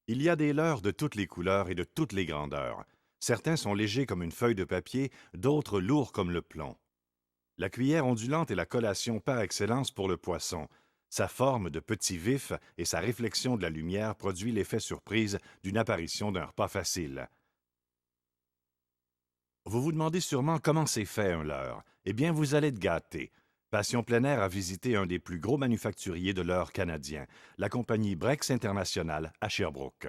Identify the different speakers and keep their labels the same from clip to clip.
Speaker 1: Il y a des leurres de toutes les couleurs et de toutes les grandeurs. Certains sont légers comme une feuille de papier, d'autres lourds comme le plomb. La cuillère ondulante est la collation par excellence pour le poisson. Sa forme de petit vif et sa réflexion de la lumière produit l'effet surprise d'une apparition d'un repas facile. Vous vous demandez sûrement comment c'est fait un leurre. Eh bien, vous allez être gâté. Passion plein air a visité un des plus gros manufacturiers de leurres canadiens, la compagnie Brex International à Sherbrooke.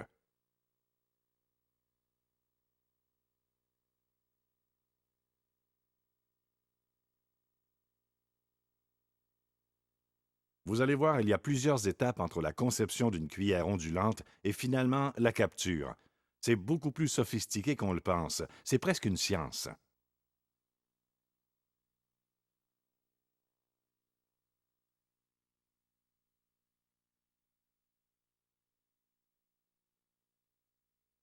Speaker 1: Vous allez voir, il y a plusieurs étapes entre la conception d'une cuillère ondulante et finalement la capture. C'est beaucoup plus sophistiqué qu'on le pense. C'est presque une science.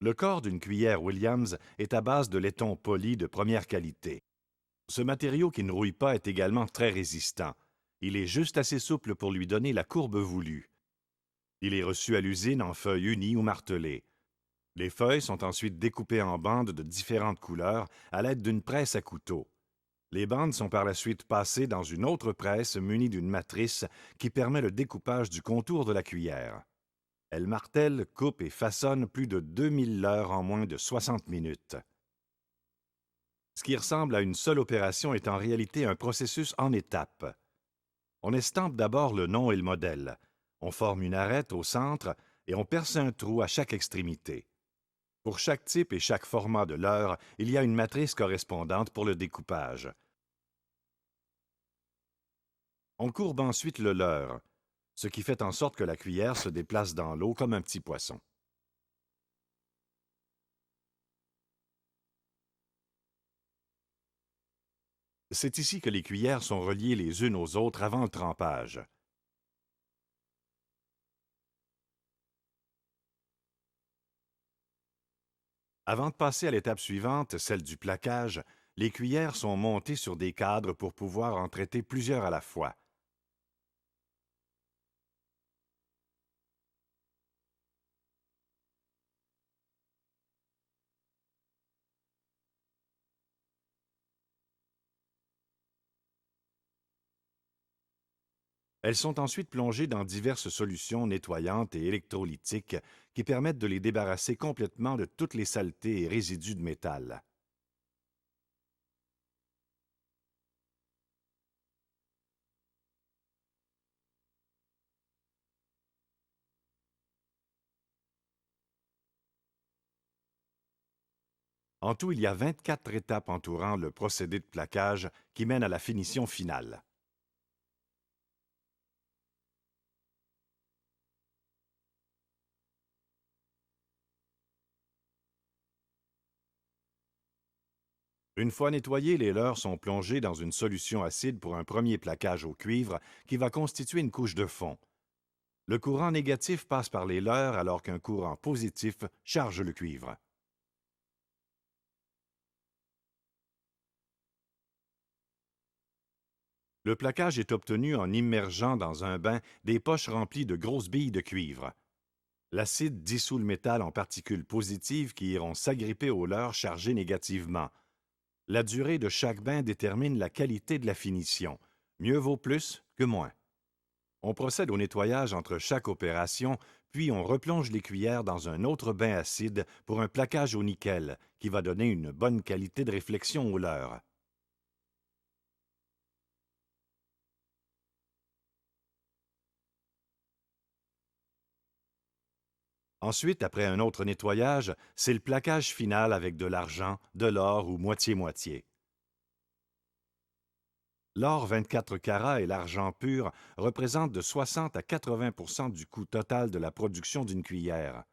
Speaker 1: Le corps d'une cuillère Williams est à base de laiton poli de première qualité. Ce matériau qui ne rouille pas est également très résistant. Il est juste assez souple pour lui donner la courbe voulue. Il est reçu à l'usine en feuilles unies ou martelées. Les feuilles sont ensuite découpées en bandes de différentes couleurs à l'aide d'une presse à couteau. Les bandes sont par la suite passées dans une autre presse munie d'une matrice qui permet le découpage du contour de la cuillère. Elle martèle, coupe et façonne plus de 2000 leurres en moins de 60 minutes. Ce qui ressemble à une seule opération est en réalité un processus en étapes. On estampe d'abord le nom et le modèle. On forme une arête au centre et on perce un trou à chaque extrémité. Pour chaque type et chaque format de leurre, il y a une matrice correspondante pour le découpage. On courbe ensuite le leurre, ce qui fait en sorte que la cuillère se déplace dans l'eau comme un petit poisson. C'est ici que les cuillères sont reliées les unes aux autres avant le trempage. Avant de passer à l'étape suivante, celle du plaquage, les cuillères sont montées sur des cadres pour pouvoir en traiter plusieurs à la fois. Elles sont ensuite plongées dans diverses solutions nettoyantes et électrolytiques qui permettent de les débarrasser complètement de toutes les saletés et résidus de métal. En tout, il y a 24 étapes entourant le procédé de plaquage qui mène à la finition finale. Une fois nettoyés, les leurres sont plongés dans une solution acide pour un premier plaquage au cuivre qui va constituer une couche de fond. Le courant négatif passe par les leurres alors qu'un courant positif charge le cuivre. Le plaquage est obtenu en immergeant dans un bain des poches remplies de grosses billes de cuivre. L'acide dissout le métal en particules positives qui iront s'agripper aux leurres chargées négativement. La durée de chaque bain détermine la qualité de la finition. Mieux vaut plus que moins. On procède au nettoyage entre chaque opération, puis on replonge les cuillères dans un autre bain acide pour un plaquage au nickel qui va donner une bonne qualité de réflexion au leurre. Ensuite, après un autre nettoyage, c'est le plaquage final avec de l'argent, de l'or ou moitié-moitié. L'or 24 carats et l'argent pur représentent de 60 à 80 du coût total de la production d'une cuillère.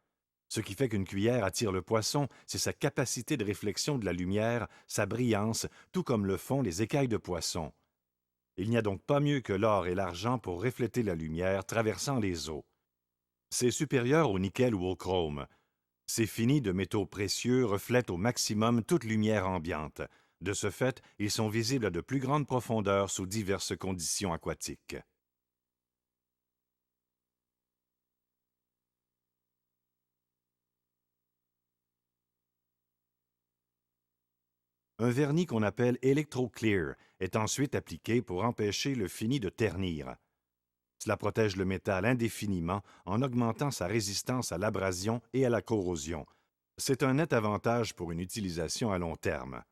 Speaker 1: Ce qui fait qu'une cuillère attire le poisson, c'est sa capacité de réflexion de la lumière, sa brillance, tout comme le font les écailles de poisson. Il n'y a donc pas mieux que l'or et l'argent pour refléter la lumière traversant les eaux. C'est supérieur au nickel ou au chrome. Ces finis de métaux précieux reflètent au maximum toute lumière ambiante. De ce fait, ils sont visibles à de plus grandes profondeurs sous diverses conditions aquatiques. Un vernis qu'on appelle Electro-Clear est ensuite appliqué pour empêcher le fini de ternir. Cela protège le métal indéfiniment en augmentant sa résistance à l'abrasion et à la corrosion. C'est un net avantage pour une utilisation à long terme.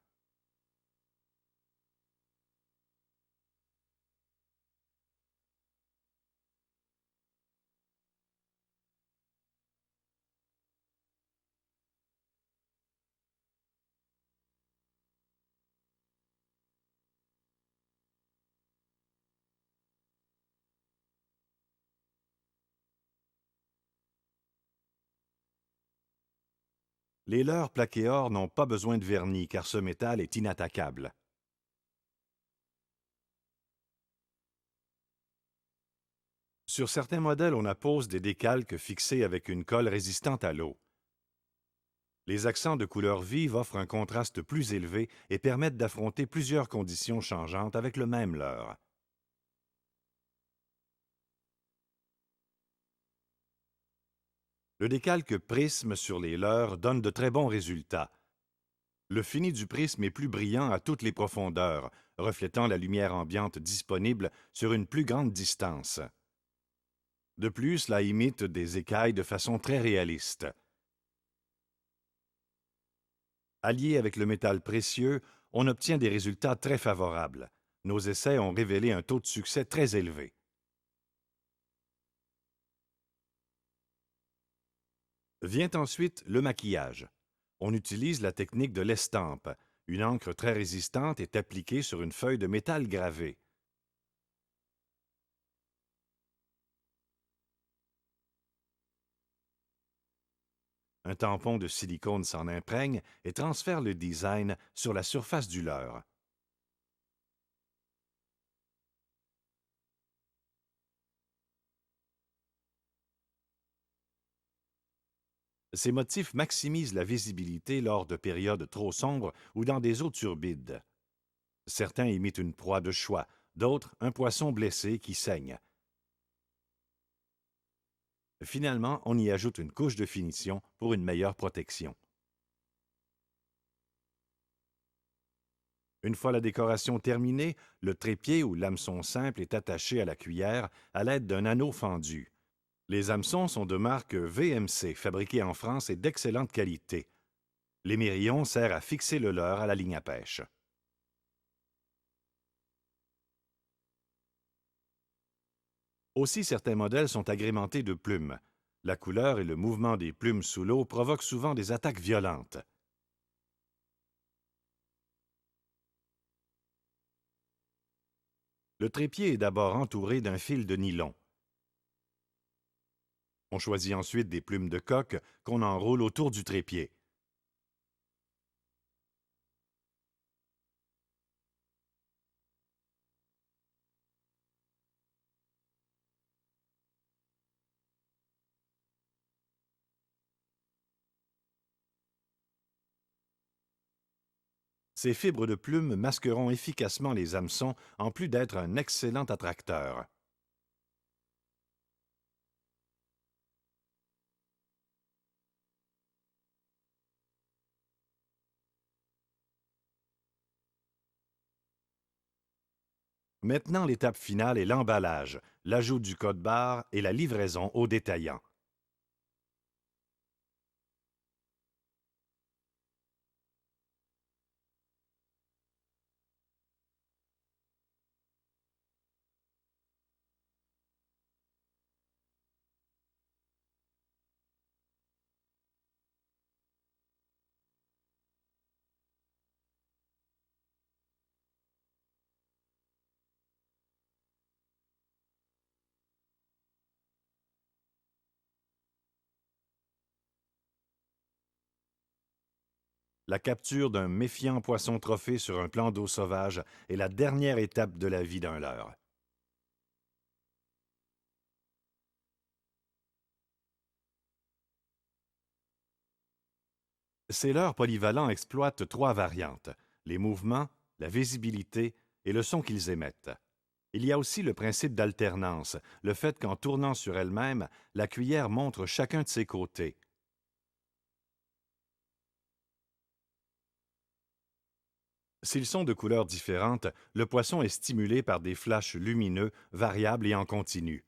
Speaker 1: Les leurres plaqués or n'ont pas besoin de vernis car ce métal est inattaquable. Sur certains modèles, on appose des décalques fixés avec une colle résistante à l'eau. Les accents de couleur vive offrent un contraste plus élevé et permettent d'affronter plusieurs conditions changeantes avec le même leurre. Le décalque prisme sur les leurres donne de très bons résultats. Le fini du prisme est plus brillant à toutes les profondeurs, reflétant la lumière ambiante disponible sur une plus grande distance. De plus, cela imite des écailles de façon très réaliste. Allié avec le métal précieux, on obtient des résultats très favorables. Nos essais ont révélé un taux de succès très élevé. Vient ensuite le maquillage. On utilise la technique de l'estampe. Une encre très résistante est appliquée sur une feuille de métal gravée. Un tampon de silicone s'en imprègne et transfère le design sur la surface du leurre. Ces motifs maximisent la visibilité lors de périodes trop sombres ou dans des eaux turbides. Certains imitent une proie de choix, d'autres un poisson blessé qui saigne. Finalement, on y ajoute une couche de finition pour une meilleure protection. Une fois la décoration terminée, le trépied ou l'hameçon simple est attaché à la cuillère à l'aide d'un anneau fendu. Les hameçons sont de marque VMC, fabriqués en France et d'excellente qualité. L'émerillon sert à fixer le leurre à la ligne à pêche. Aussi, certains modèles sont agrémentés de plumes. La couleur et le mouvement des plumes sous l'eau provoquent souvent des attaques violentes. Le trépied est d'abord entouré d'un fil de nylon. On choisit ensuite des plumes de coque qu'on enroule autour du trépied. Ces fibres de plumes masqueront efficacement les hameçons en plus d'être un excellent attracteur. Maintenant, l'étape finale est l'emballage, l'ajout du code barre et la livraison aux détaillants. La capture d'un méfiant poisson trophée sur un plan d'eau sauvage est la dernière étape de la vie d'un leurre. Ces leurres polyvalents exploitent trois variantes: les mouvements, la visibilité et le son qu'ils émettent. Il y a aussi le principe d'alternance, le fait qu'en tournant sur elle-même, la cuillère montre chacun de ses côtés. S'ils sont de couleurs différentes, le poisson est stimulé par des flashs lumineux, variables et en continu.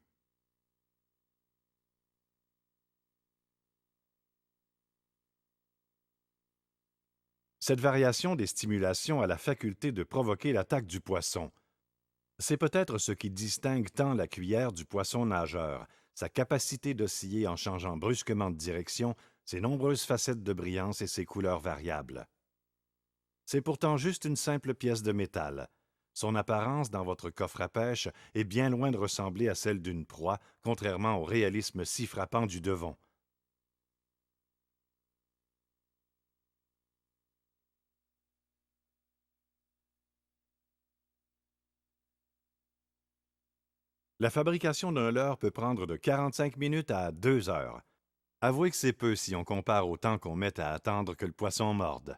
Speaker 1: Cette variation des stimulations a la faculté de provoquer l'attaque du poisson. C'est peut-être ce qui distingue tant la cuillère du poisson nageur, sa capacité d'osciller en changeant brusquement de direction, ses nombreuses facettes de brillance et ses couleurs variables. C'est pourtant juste une simple pièce de métal. Son apparence dans votre coffre à pêche est bien loin de ressembler à celle d'une proie, contrairement au réalisme si frappant du devon. La fabrication d'un leurre peut prendre de 45 minutes à 2 heures. Avouez que c'est peu si on compare au temps qu'on met à attendre que le poisson morde.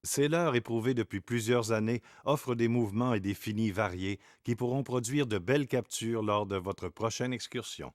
Speaker 1: Ces leurres éprouvés depuis plusieurs années offrent des mouvements et des finis variés qui pourront produire de belles captures lors de votre prochaine excursion.